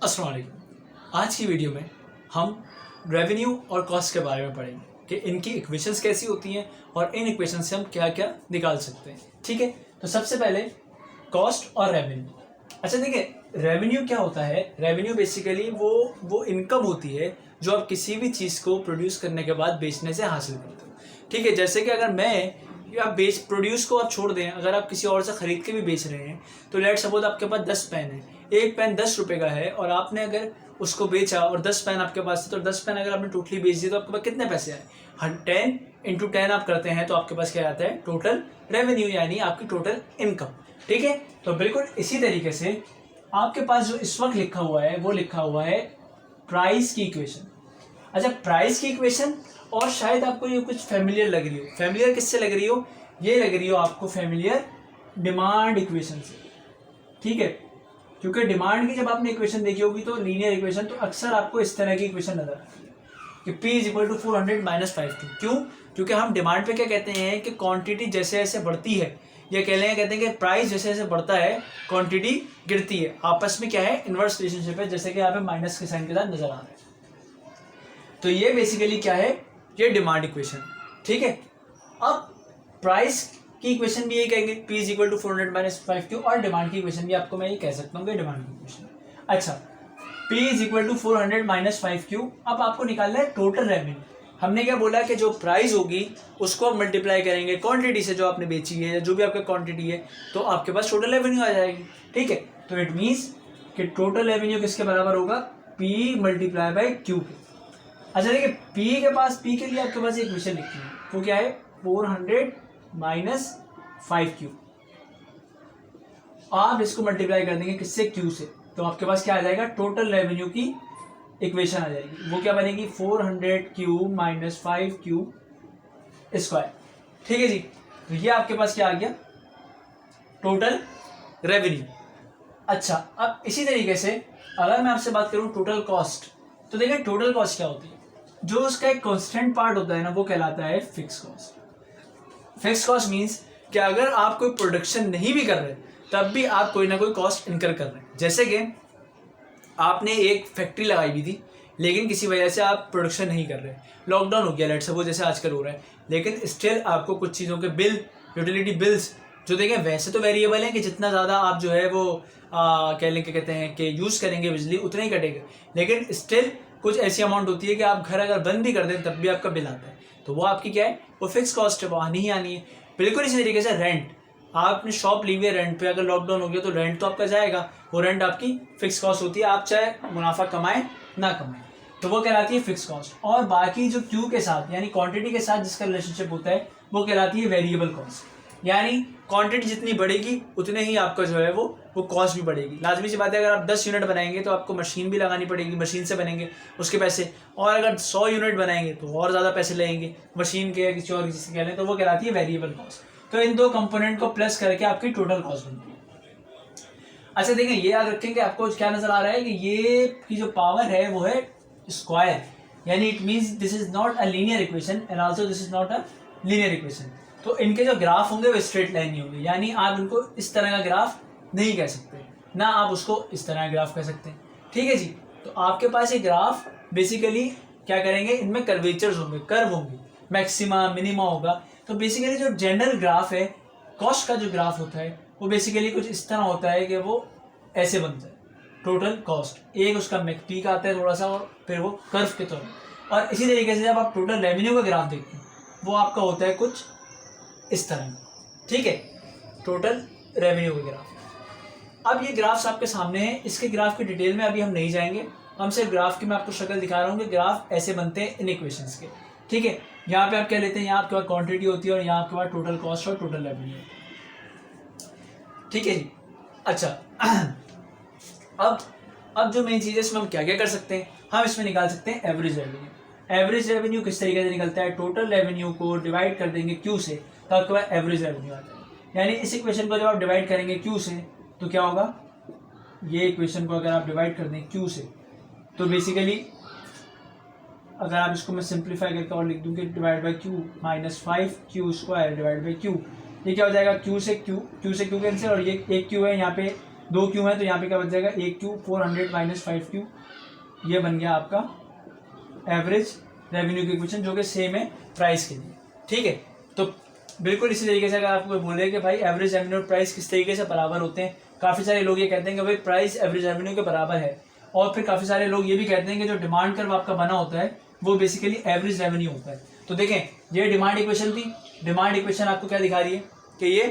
अस्सलाम वालेकुम। आज की वीडियो में हम रेवेन्यू और कॉस्ट के बारे में पढ़ेंगे कि इनकी इक्वेशंस कैसी होती हैं और इन इक्वेशन से हम क्या क्या निकाल सकते हैं। ठीक है, तो सबसे पहले कॉस्ट और रेवेन्यू। अच्छा देखिए, रेवेन्यू क्या होता है? रेवेन्यू बेसिकली वो इनकम होती है जो आप किसी भी चीज़ को प्रोड्यूस करने के बाद बेचने से हासिल करते हो। ठीक है, जैसे कि अगर प्रोड्यूस को आप छोड़ दें, अगर आप किसी और से खरीद के भी बेच रहे हैं तो लेट सपोज आपके पास 10 पेन है, एक पेन 10 रुपये का है और आपने अगर उसको बेचा और 10 पेन आपके पास है, तो 10 पेन अगर आपने टोटली बेच दिए तो आपके पास कितने पैसे आए? 10 × 10 आप करते हैं तो आपके पास क्या आता है? टोटल रेवेन्यू, यानी आपकी टोटल इनकम। ठीक है, तो बिल्कुल इसी तरीके से आपके पास जो इस वक्त लिखा हुआ है वो लिखा हुआ है प्राइस की इक्वेशन। अच्छा, प्राइस की इक्वेशन, और शायद आपको ये कुछ फेमिलियर लग रही हो। फेमिलियर किससे लग रही हो? ये लग रही हो आपको फेमिलियर डिमांड इक्वेशन से। ठीक है, क्योंकि डिमांड की जब आपने इक्वेशन देखी होगी तो लीनियर इक्वेशन, तो अक्सर आपको इस तरह की इक्वेशन नजर आती है कि P = 400 - 5Q। क्यों? क्योंकि हम डिमांड पे क्या कहते हैं कि क्वांटिटी जैसे जैसे बढ़ती है, या कहते हैं कि प्राइस जैसे जैसे बढ़ता है क्वांटिटी गिरती है। आपस में क्या है? इनवर्स रिलेशनशिप है, जैसे कि यहाँ पे माइनस के साइन के साथ नजर आ रहा है। तो ये बेसिकली क्या है? ये डिमांड इक्वेशन। ठीक है, अब प्राइस की इक्वेशन भी ये कहेंगे P = 400 - 5Q, और डिमांड की इक्वेशन भी आपको मैं ये कह सकता हूँ कि डिमांड की इक्वेशन। अच्छा, P = 400 - 5Q। अब आपको निकालना है टोटल रेवेन्यू। हमने क्या बोला कि जो प्राइस होगी उसको आप मल्टीप्लाई करेंगे क्वांटिटी से जो आपने बेची है, या जो भी आपका क्वांटिटी है, तो आपके पास टोटल रेवेन्यू आ जाएगी। ठीक है, तो इट मीन्स कि टोटल रेवेन्यू किसके बराबर होगा? P × Q के। अच्छा देखिए, P के लिए आपके पास एक इक्वेशन लिखी है, वो क्या है? 400 - 5Q। आप इसको मल्टीप्लाई कर देंगे किससे? Q से, तो आपके पास क्या आ जाएगा? टोटल रेवेन्यू की इक्वेशन आ जाएगी। वो क्या बनेगी? 400Q - 5Q²। ठीक है जी, तो ये आपके पास क्या आ गया? Total revenue. अच्छा, अब इसी तरीके से अगर मैं आपसे बात करूं टोटल कॉस्ट, तो देखिए टोटल कॉस्ट क्या होती है? जो उसका एक कांस्टेंट पार्ट होता है ना, वो कहलाता है fix cost. Fix cost means कि अगर आप कोई प्रोडक्शन नहीं भी कर रहे तब भी आप कोई ना कोई कॉस्ट इनकर कर रहे हैं। जैसे कि आपने एक फैक्ट्री लगाई हुई थी, लेकिन किसी वजह से आप प्रोडक्शन नहीं कर रहे, लॉकडाउन हो गया लेट सपोज, जैसे आजकल हो रहा है, लेकिन स्टिल आपको कुछ चीज़ों के बिल, यूटिलिटी बिल्स जो देखें, वैसे तो वेरिएबल है कि जितना ज़्यादा आप जो है वो कहते हैं कि यूज़ करेंगे बिजली उतना ही कटेगा, लेकिन स्टिल कुछ ऐसी अमाउंट होती है कि आप घर अगर बंद भी कर दें तब भी आपका बिल आता है, तो वो आपकी क्या है? वो फिक्स कॉस्ट है, वो आनी ही आनी है। बिल्कुल इसी तरीके से रेंट, आपने शॉप ली हुई है रेंट पे, अगर लॉकडाउन हो गया तो रेंट तो आपका जाएगा, वो रेंट आपकी फिक्स कॉस्ट होती है, आप चाहे मुनाफा कमाएं ना कमाएं, तो वो कहलाती है फिक्स कॉस्ट। और बाकी जो क्यू के साथ यानी क्वांटिटी के साथ जिसका रिलेशनशिप होता है वो कहलाती है वेरिएबल कॉस्ट। यानी क्वांटिटी जितनी बढ़ेगी उतने ही आपका जो है वो कॉस्ट भी बढ़ेगी। लाजमी सी बात है, अगर आप 10 यूनिट बनाएंगे तो आपको मशीन भी लगानी पड़ेगी, मशीन से बनेंगे उसके पैसे, और अगर 100 यूनिट बनाएंगे तो और ज़्यादा पैसे लगेंगे, मशीन के या किसी और किसी से कह लें, तो वो कहलाती है वेरिएबल कॉस्ट। तो इन दो कंपोनेंट को प्लस करके आपकी टोटल कॉस्ट बनती है। अच्छा देखें, ये याद रखेंगे, आपको क्या नजर आ रहा है कि ये की जो पावर है वो है स्क्वायर, यानी it means this is not a linear equation and also this is not a linear equation. तो इनके जो ग्राफ होंगे वो स्ट्रेट लाइन नहीं होंगे, यानी आप इनको इस तरह का ग्राफ नहीं कह सकते, ना आप उसको इस तरह का ग्राफ कह सकते हैं। ठीक है जी, तो आपके पास ये ग्राफ बेसिकली क्या करेंगे? इनमें कर्वेचर्स होंगे, कर्व होंगे, मैक्सिमा मिनिमा होगा। तो बेसिकली जो जनरल ग्राफ है, कॉस्ट का जो ग्राफ होता है वो बेसिकली कुछ इस तरह होता है कि वो ऐसे बनता है। टोटल कॉस्ट एक उसका पीक आता है थोड़ा सा, और फिर वो कर्व के तौर पर। और इसी तरीके से जब आप टोटल रेवेन्यू का ग्राफ देखते हैं वो आपका होता है कुछ इस तरह। ठीक है, टोटल रेवेन्यू का ग्राफ। अब ये ग्राफ्स आपके सामने हैं, इसके ग्राफ की डिटेल में अभी हम नहीं जाएंगे, हम सिर्फ ग्राफ की मैं आपको शक्ल दिखा रहा हूँ कि ग्राफ ऐसे बनते हैं इन इक्वेशंस के। ठीक है, यहाँ पे आप क्या लेते हैं? यहाँ आपके पास क्वांटिटी होती है और यहाँ आपके पास टोटल कॉस्ट और टोटल रेवेन्यू। ठीक है जी, अच्छा अब जो मेन चीज़ है इसमें हम क्या क्या कर सकते हैं? हम इसमें निकाल सकते हैं एवरेज रेवेन्यू। एवरेज रेवेन्यू किस तरीके से निकलता है? टोटल रेवेन्यू को डिवाइड कर देंगे क्यू से, तो आपके पास एवरेज रेवेन्यू आता है। यानी इस इक्वेशन को जब आप डिवाइड करेंगे क्यू से तो क्या होगा? ये इक्वेशन को अगर आप डिवाइड कर दें क्यू से, तो बेसिकली अगर आप इसको मैं सिंप्लीफाई करके और लिख दूं कि divide by Q -5Q² divide by Q, ये क्या हो जाएगा? क्यू से क्यू कैंसिल, और ये एक क्यू है यहाँ पे 2 क्यू है तो यहाँ पे क्या बच जाएगा, 1 क्यू, 400 माइनस 5 क्यू, ये बन गया आपका एवरेज रेवेन्यू की इक्वेशन, जो कि सेम है प्राइस के लिए। ठीक है, तो बिल्कुल इसी तरीके से अगर आपको बोले कि भाई एवरेज रेवेन्यू और प्राइस किस तरीके से बराबर होते हैं, काफ़ी सारे लोग ये कहते हैं कि भाई प्राइस एवरेज रेवेन्यू के बराबर है, और फिर काफ़ी सारे लोग ये भी कहते हैं कि जो डिमांड कर्व आपका बना होता है वो बेसिकली एवरेज रेवेन्यू होता है। तो देखें, ये डिमांड इक्वेशन थी, डिमांड इक्वेशन आपको क्या दिखा रही है कि ये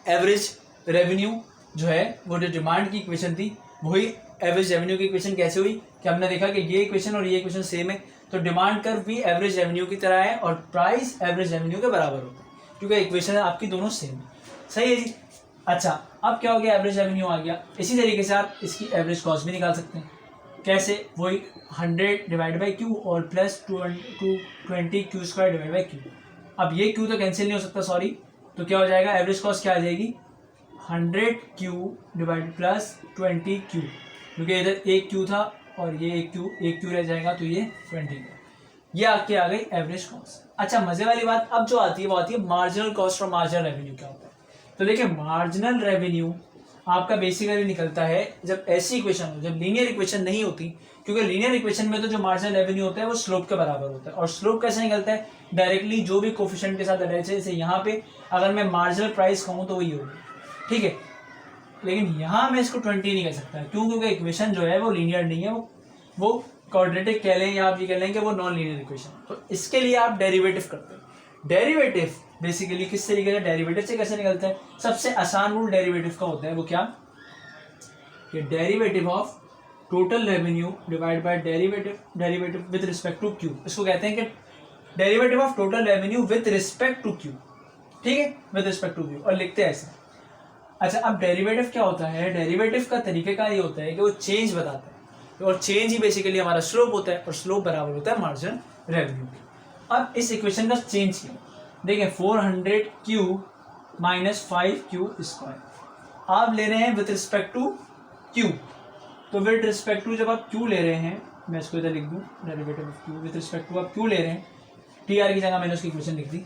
एवरेज रेवेन्यू जो है, वो जो डिमांड की इक्वेशन थी वही एवरेज रेवेन्यू की इक्वेशन कैसे हुई कि हमने देखा कि ये इक्वेशन और ये इक्वेशन सेम है, तो डिमांड कर्व भी एवरेज रेवेन्यू की तरह है और प्राइस एवरेज रेवेन्यू के बराबर होता है, क्योंकि इक्वेशन आपकी दोनों सेम है। सही है जी। अच्छा, अब क्या हो गया, एवरेज रेवेन्यू आ गया। इसी तरीके से आप इसकी एवरेज कॉस्ट भी निकाल सकते हैं। कैसे, वही 100 डिवाइड बाई क्यू और plus 220 Q square divide by Q. अब ये क्यू तो कैंसिल नहीं हो सकता, सॉरी, तो क्या हो जाएगा, एवरेज कॉस्ट क्या आ जाएगी, 100 क्यू डिवाइड प्लस 20 क्यू, क्योंकि इधर एक क्यू था और ये एक क्यू रह जाएगा, तो ये 20 ये आपकी आ गई एवरेज कॉस्ट। अच्छा, मजे वाली बात अब जो आती है वो आती है मार्जिनल कॉस्ट और मार्जिनल रेवेन्यू क्या होता है। तो देखिए, मार्जिनल रेवेन्यू आपका बेसिकली निकलता है जब ऐसी इक्वेशन हो, जब लीनियर इक्वेशन नहीं होती, क्योंकि लीनियर इक्वेशन में तो जो मार्जिनल रेवेन्यू होता है वो स्लोप के बराबर होता है। और स्लोप कैसे निकलता है, डायरेक्टली जो भी कोफिशिएंट के साथ अटैच है, जैसे यहाँ पे अगर मैं मार्जिनल प्राइस कहूँ तो वही होगी, ठीक है। लेकिन यहाँ मैं इसको 20 नहीं कह सकता, क्यों, क्योंकि इक्वेशन जो है वो लीनियर नहीं है, वो क्वाड्रेटिक कह लें या आप ये कह लें कि वो नॉन लीनियर इक्वेशन। तो इसके लिए आप डेरिवेटिव करते हैं। डेरिवेटिव बेसिकली किस तरीके से, डेरिवेटिव से कैसे निकलता है, सबसे आसान रूल डेरिवेटिव का होता है, वो क्या, कि derivative of total revenue divide by derivative with respect to Q. इसको कहते हैं कि derivative of total revenue with respect to Q, ठीक है, विद रिस्पेक्ट टू क्यू, और लिखते हैं ऐसे। अच्छा, अब डेरिवेटिव क्या होता है, डेरिवेटिव का तरीकेकार ये होता है कि वो चेंज बताता है, और चेंज ही बेसिकली हमारा स्लोप होता है, और स्लोप बराबर होता है मार्जिनल रेवेन्यू के। अब इस इक्वेशन का चेंज किया, देखें 400 क्यू माइनस 5 क्यू स्क्वायर आप ले रहे हैं विद रिस्पेक्ट टू क्यू। तो विद रिस्पेक्ट टू जब आप क्यू ले रहे हैं, मैं इसको इधर लिख दूँ, derivative of Q with respect to आप क्यू ले रहे हैं, टी आर की जगह मैंने उसकी इक्वेशन लिख दी।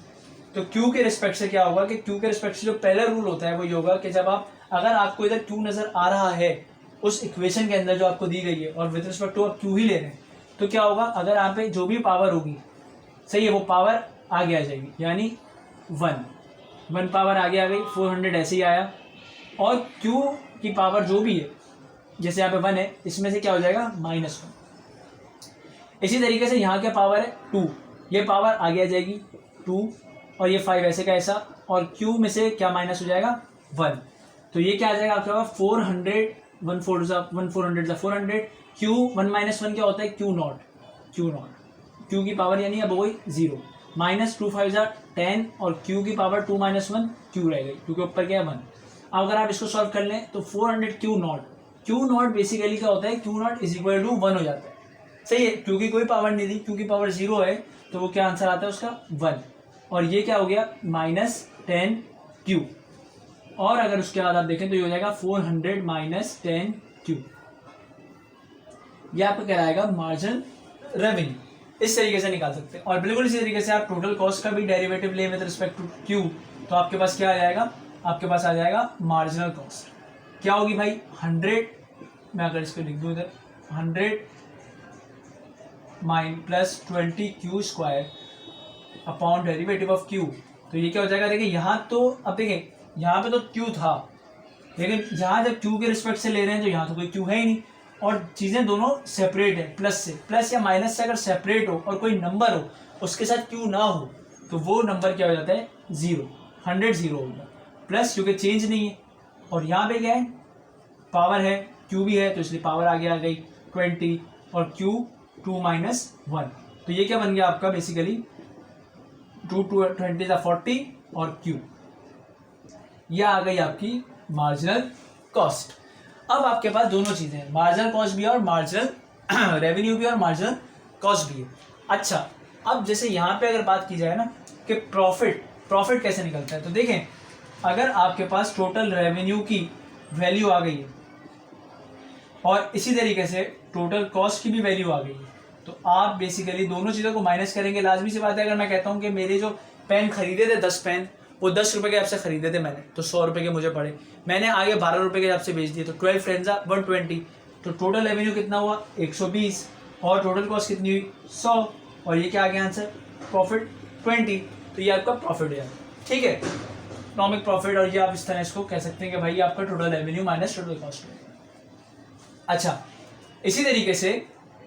तो क्यू के रिस्पेक्ट से क्या होगा कि क्यू के रिस्पेक्ट से जो पहला रूल होता है वो ये होगा कि जब आप, अगर आपको इधर क्यू नजर आ रहा है उस इक्वेशन के अंदर जो आपको दी गई है, और विद रिस्पेक्ट टू आप क्यू ही ले रहे हैं, तो क्या होगा, अगर यहाँ पे जो भी पावर होगी, सही है, वो पावर आगे आ जाएगी, यानी 1 पावर आगे आ गई, 400 ऐसे ही आया, और क्यू की पावर जो भी है, जैसे यहाँ पे 1 है, इसमें से क्या हो जाएगा, -1। इसी तरीके से यहाँ क्या पावर है 2, ये पावर आगे आ जाएगी 2, और ये 5 ऐसे का ऐसा, और क्यू में से क्या माइनस हो जाएगा 1, तो ये क्या आ जाएगा आपका होगा 400, 400 क्यू 1 - 1 क्या होता है, क्यू नॉट, क्यू की पावर यानी अब वही 0, -2 5 10, और क्यू की पावर 2 - 1 क्यू रह गई, क्योंकि ऊपर क्या है 1। अब अगर आप इसको सॉल्व कर लें तो 400 क्यू नॉट बेसिकली क्या होता है, Q not is equal to 1 हो जाता है, सही है, क्योंकि कोई पावर नहीं दी, क्योंकि पावर 0 है, तो वो क्या आंसर आता है उसका 1, और ये क्या हो गया -10 क्यू, और अगर उसके बाद आप देखें तो ये हो जाएगा 400 - 10 क्यू, ये आपको कहलाएगा मार्जिनल रेवेन्यू। इस तरीके से निकाल सकते हैं। और बिल्कुल इसी तरीके से आप टोटल कॉस्ट का भी डेरिवेटिव ले विद रिस्पेक्ट टू क्यू, तो आपके पास क्या आ जाएगा, आपके पास आ जाएगा मार्जिनल कॉस्ट क्या होगी भाई 100, मैं अगर इसको लिख दूँ इधर 100 + 20 Q square upon derivative of Q, तो ये क्या हो जाएगा, देखिए यहाँ तो, अब देखिए यहाँ पे तो क्यू था, लेकिन यहाँ जब क्यू के रिस्पेक्ट से ले रहे हैं तो यहाँ तो कोई क्यू है ही नहीं, और चीज़ें दोनों सेपरेट है, प्लस या माइनस से अगर सेपरेट हो और कोई नंबर हो उसके साथ क्यू ना हो, तो वो नंबर क्या हो जाता है 0, 100 0 होगा, प्लस क्योंकि चेंज नहीं है, और यहाँ पे क्या है, पावर है, क्यू भी है, तो इसलिए पावर आगे आ गई 20, और क्यू 2 - 1, तो ये क्या बन गया आपका बेसिकली 2 × 20 = 40, और क्यू, यह आ गई आपकी मार्जिनल कॉस्ट। अब आपके पास दोनों चीज़ें हैं, मार्जिनल कॉस्ट भी है और मार्जिनल रेवेन्यू भी और मार्जिनल कॉस्ट भी है। अच्छा, अब जैसे यहाँ पे अगर बात की जाए ना कि प्रॉफिट कैसे निकलता है, तो देखें अगर आपके पास टोटल रेवेन्यू की वैल्यू आ गई है और इसी तरीके से टोटल कॉस्ट की भी वैल्यू आ गई है, तो आप बेसिकली दोनों चीज़ों को माइनस करेंगे। लाजमी सी बात है, अगर मैं कहता हूँ कि मेरे जो पेन खरीदे थे 10 पेन, वो 10 रुपये के हिसाब से खरीदे थे मैंने, तो 100 रुपये के मुझे पड़े, मैंने आगे 12 रुपये के हिसाब से बेच दिए, तो 12 10 120, तो टोटल रेवेन्यू कितना हुआ 120, और टोटल कॉस्ट कितनी हुई 100, और ये क्या आ गया आंसर, प्रॉफिट 20, तो ये आपका प्रॉफिट हो जाएगा। ठीक है, इकोनॉमिक प्रॉफिट, और ये आप इस तरह इसको कह सकते हैं कि भाई आपका total revenue minus total cost है। अच्छा, इसी तरीके से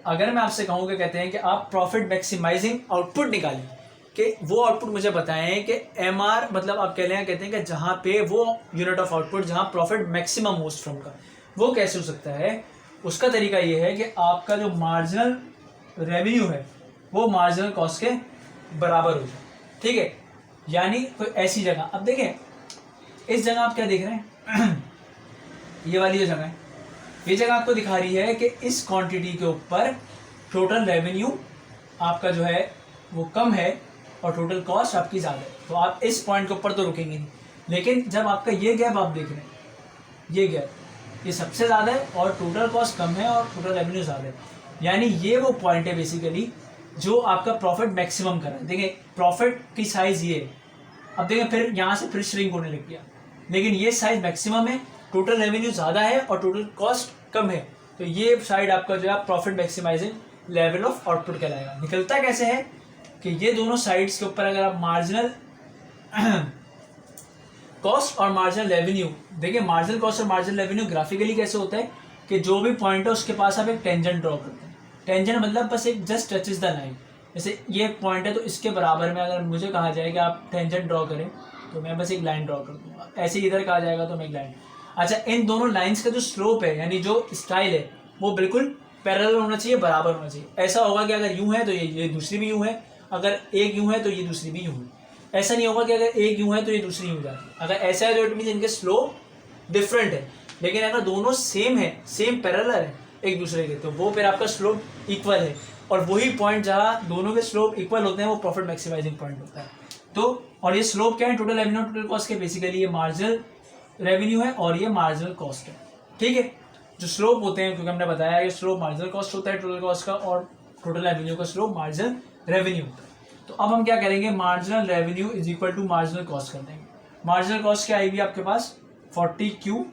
अगर मैं आपसे कहूँ कि कहते हैं कि आप प्रॉफिट मैक्सिमाइजिंग आउटपुट निकालें, कि वो आउटपुट मुझे बताएं कि MR मतलब आप कहते हैं कि जहाँ पे वो यूनिट ऑफ आउटपुट जहाँ प्रॉफिट मैक्सिमम मोस्ट फ्रॉम का, वो कैसे हो सकता है। उसका तरीका ये है कि आपका जो मार्जिनल रेवेन्यू है वो मार्जिनल कॉस्ट के बराबर हो जाए। ठीक है, यानी कोई ऐसी जगह, अब देखें इस जगह आप क्या देख रहे हैं ये वाली जो जगह है, ये जगह आपको दिखा रही है कि इस क्वांटिटी के ऊपर टोटल रेवेन्यू आपका जो है वो कम है और टोटल कॉस्ट आपकी ज़्यादा है, तो आप इस पॉइंट के ऊपर तो रुकेंगे नहीं। लेकिन जब आपका ये गैप आप देख रहे हैं, ये गैप ये सबसे ज़्यादा है और टोटल कॉस्ट कम है और टोटल रेवेन्यू ज़्यादा है, यानी ये वो पॉइंट है बेसिकली जो आपका प्रॉफिट मैक्सिमम कर रहा है। देखिए प्रॉफिट की साइज़ ये है, अब देखें फिर यहाँ से फिर श्रिंक होने लग गया, लेकिन ये साइज मैक्सिमम है, टोटल रेवेन्यू ज़्यादा है और टोटल कॉस्ट कम है, तो ये साइड आपका जो है profit maximising level of output कहलाएगा। निकलता कैसे है कि ये दोनों साइड्स के ऊपर अगर आप मार्जिनल कॉस्ट और मार्जिनल रेवेन्यू, देखिए मार्जिनल कॉस्ट और मार्जिनल रेवेन्यू ग्राफिकली कैसे होता है कि जो भी पॉइंट है उसके पास आप एक टेंजेंट ड्रॉ करते हैं। टेंजेंट मतलब बस एक जस्ट टचेस द लाइन, जैसे ये एक पॉइंट है तो इसके बराबर में अगर मुझे कहा जाए कि आप टेंजेंट ड्रॉ करें तो मैं बस एक लाइन ड्रॉ कर दूंगा, ऐसे इधर कहा जाएगा तो मैं एक लाइन। अच्छा, इन दोनों लाइंस का जो स्लोप है यानी जो स्टाइल है वो बिल्कुल पैरेलल होना चाहिए, बराबर होना चाहिए। ऐसा होगा कि अगर यूं है तो ये दूसरी भी यूं है, अगर एक यूं है तो ये दूसरी भी यूं है। ऐसा नहीं होगा कि अगर एक यूं है तो ये दूसरी यूं जाती है। अगर ऐसा है तो इट मीन इनके स्लोप डिफरेंट है, लेकिन अगर दोनों सेम है, सेम पैरेलल है एक दूसरे के, तो वो फिर आपका स्लोप इक्वल है, और वही पॉइंट जहाँ दोनों के स्लोप इक्वल होते हैं वो प्रॉफिट मैक्सिमाइजिंग पॉइंट होता है। तो और ये स्लोप क्या है, टोटल रेवेन्यू टोटल कॉस्ट के, बेसिकली ये मार्जिनल रेवेन्यू है और ये मार्जिनल कॉस्ट है। ठीक है, जो स्लोप होते हैं, क्योंकि हमने बताया कि स्लोप मार्जिनल कॉस्ट होता है टोटल कॉस्ट का, और टोटल रेवेन्यू का स्लोप मार्जिनल रेवेन्यू होता है। तो अब हम क्या करेंगे, marginal revenue is equal to marginal cost कर देंगे। मार्जिनल कॉस्ट क्या आएगी आपके पास 40Q,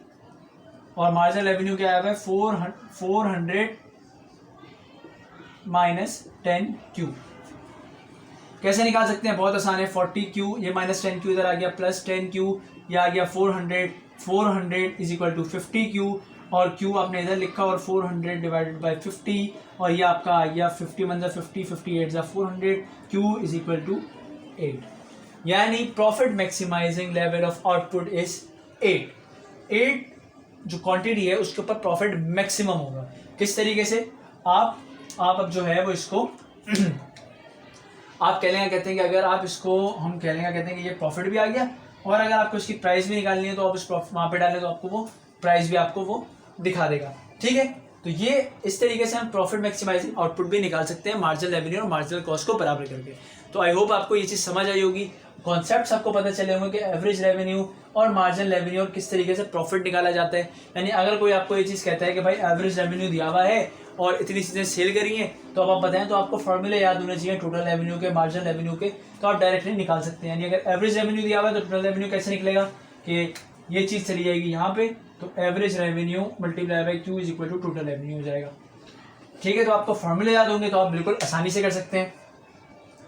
और मार्जिनल रेवेन्यू क्या आया है 400 माइनस 10Q। कैसे निकाल सकते हैं, बहुत आसान है। 40Q ये माइनस 10Q इधर आ गया, प्लस 10Q ये आ गया 400 इज इक्वल टू 50Q, और Q आपने इधर लिखा और 400 डिवाइडेड बाई 50, और ये आपका आ गया 50 × 50 58 400, Q इज इक्वल टू 8। यानी profit maximising level of output is 8 जो क्वांटिटी है उसके ऊपर प्रॉफिट मैक्सिमम होगा। किस तरीके से, आप अब जो है वो इसको आप कहते हैं कि अगर आप इसको हम कहते हैं कि ये प्रॉफिट भी आ गया, और अगर आपको इसकी प्राइस भी निकालनी है तो आप उस प्रॉफिट वहाँ पे डालें तो आपको वो प्राइस भी आपको वो दिखा देगा। ठीक है, तो ये इस तरीके से हम प्रॉफिट मैक्सिमाइजिंग आउटपुट भी निकाल सकते हैं मार्जिनल रेवेन्यू और मार्जिनल कॉस्ट को बराबर करके। तो आई होप आपको ये चीज़ समझ आई होगी, कॉन्सेप्ट्स आपको पता चले होंगे कि एवरेज रेवेन्यू और मार्जिनल रेवेन्यू और किस तरीके से प्रॉफिट निकाला जाता है। यानी अगर कोई आपको ये चीज़ कहता है कि भाई एवरेज रेवेन्यू दिया हुआ है और इतनी चीज़ें सेल करी हैं, तो अब आप बताएं तो आपको फॉर्मूले याद होने चाहिए टोटल रेवेन्यू के, मार्जिनल रेवेन्यू के, तो आप डायरेक्टली निकाल सकते हैं। यानी अगर एवरेज रेवेन्यू दिया हुआ है तो टोटल रेवेन्यू कैसे निकलेगा कि ये चीज़ चली जाएगी यहाँ पे, तो average revenue multiply by Q is equal to total revenue हो जाएगा। ठीक है, तो आपको फॉर्मूले याद होंगे तो आप बिल्कुल आसानी से कर सकते हैं।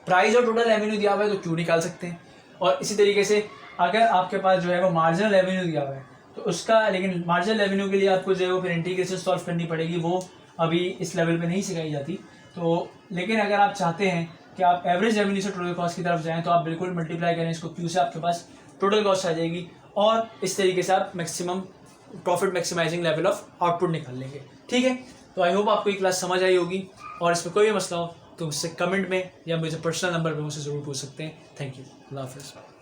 प्राइस और टोटल रेवेन्यू दिया हुआ है तो Q निकाल सकते हैं, और इसी तरीके से अगर आपके पास जो है वो मार्जिनल रेवेन्यू दिया हुआ है तो उसका, लेकिन मार्जिनल रेवेन्यू के लिए आपको जो है वो फिर इंटीग्रेशन सॉल्व करनी पड़ेगी, वो अभी इस लेवल पे नहीं सिखाई जाती। तो लेकिन अगर आप चाहते हैं कि आप एवरेज रेवेन्यू से टोटल कॉस्ट की तरफ जाएं तो आप बिल्कुल मल्टीप्लाई करें इसको Q से, आपके पास टोटल कॉस्ट आ जाएगी, और इस तरीके से आप maximum profit maximising level of output निकाल लेंगे। ठीक है, तो आई होप आपको ये क्लास समझ आई होगी, और इसमें कोई भी मसला हो तो मुझसे कमेंट में या मुझे पर्सनल नंबर पे मुझसे ज़रूर पूछ सकते हैं। थैंक यू, अल्लाह हाफ़िज़।